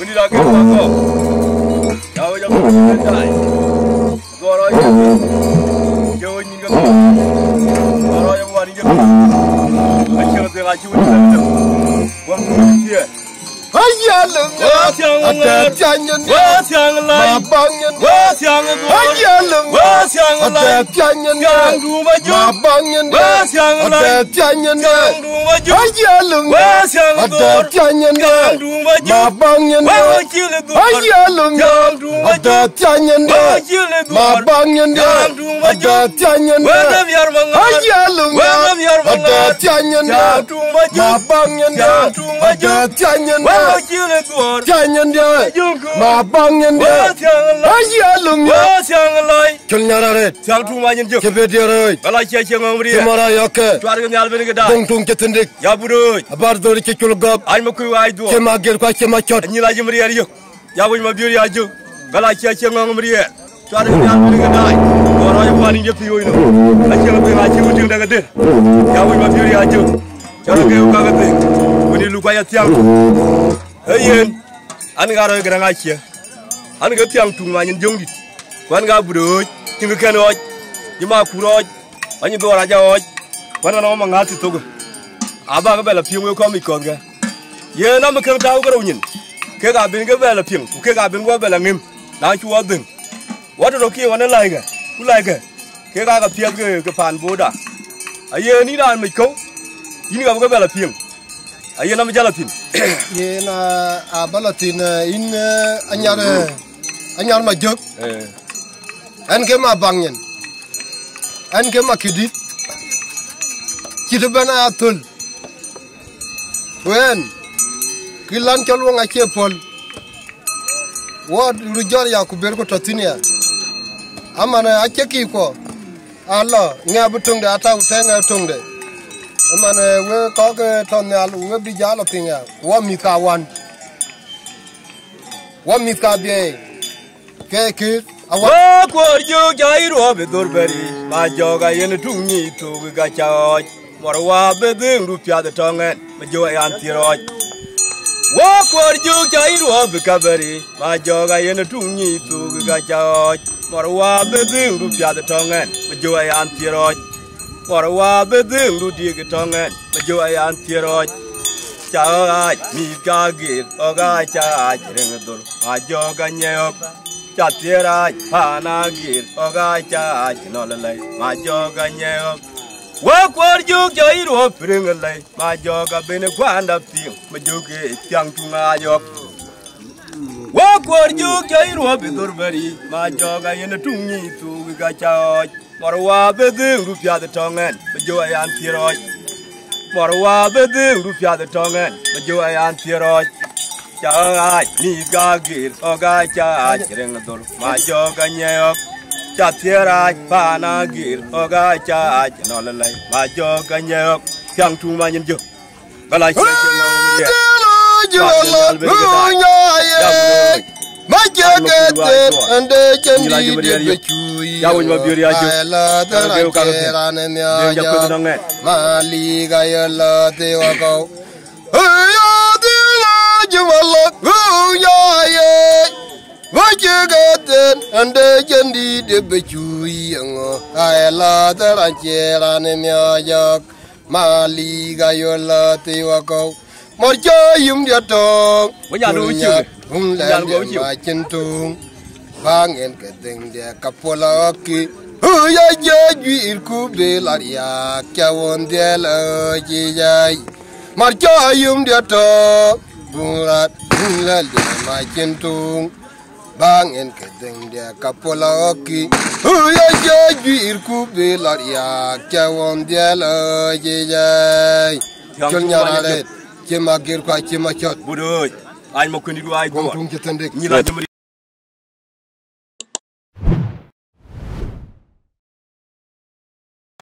Kuni lagi aku. Jauh jauh menjadi. Goroi. Jauh ni kan. Goroi yang wani kan. Asyik tengah cuci dah. Wang dia. Ayalung, ada jangan, mabangnya, ayalung, ada jangan, mabangnya, ada jangan, ayalung, ada jangan, mabangnya, ayalung, ada jangan, mabangnya, ada jangan, ayalung, ada jangan, mabangnya, ada jangan. Jangan dia, mabangnya dia, ayalum ya. Culnya rare, kebe dia rare. Kemara yakke, tung ketendik. Abar dori kekulgab. Kemagir kwa kemacot. Yabu mabiri aju, balakia cengong meriah. Suara ni alvin kedai. Orang yang paling je piu ini. Asyik lebih asyik ujung dah keder. Yabu mabiri aju. Cara kau kagak tu. Ini lupa ya tiang. Ayen, ane karo gerang asyik. Ane kau tiang tu manyen jongdi. Kuan kau buruk, tinggal kenoj, jema kuroj, ane dua raja oj. Kuan kau nama ngasi tu. Abang kau bela piu kau mikot ke. Ye nama kau tahu kau nyin. Kau kabin kau bela piu, kau kabin kau bela ngim. Nang cuat deng. Waduh roki wana lagi ke, ulai ke. Kau kau piu ke pan boda. Ayen ni dah mikau. Ini kau bela piu. Ayen nama jalatin. Ye na abalatin in anyar majuk. An ke mabangnya. An ke makidit. Kita bana atul. Wen kilan kalwang ache pol. Wad rujar ya kuber ko tatinia. Amana ache ki ko. Allah ngabutung de ata utenga tungde. Amana we ko ke tonal we bi jalo tinga. Wa mi ka wan. Wa mi ka be. Ke awa ko yo jairo be dorberi. Ma joga yen tungi to ga cha. Marwa be ding rupia de tongen. Ma jo yan tiroj. Wa ko yo jairo be kaberi. Ma joga yen tungi to ga cha. Marwa be ding rupia de tongen. Ma jo yan tiroj. Marwa be ding rudi ge tongen. Ma jo yan tiroj. Cha mi ga ge oga cha ring dur. Ma joga nyok. Chatira panagir ogacha chinolai majoga nyeo wa korju jairo pringalai majoga bene kwanda ping majoge tyang tunga yok wa korju jairo bidurbari majoga yene tungi tu gacha marwa bede rupya de tongen majo ayan tiroj marwa bede rupya de tongen majo ayan tiroj Chai ni gagir ogacha ring dur majoga nyok chatira panagir ogacha chinolai majoga nyok tyang tu manyen jo balai ande kendi de chui ya wonma biori ajo mali gayala te wako ande kendi de bechui ngo ayla taranchera ne myajak mali gayola te wako morjo yum dia tong wanya lu chu lan ma chentung bangen ke deng dia kapola ki ya ya ju ku be laria kyawon dia la ji jai morjo yum dia tong burat lan ma chentung bangen ke deng dia kapola ki ya ya ju ku be laria kyawon dia la ji jai chulnya rare Cema gir kwa cema chot. Budoy. Ay mo kundi do ay go. Tung ketendik.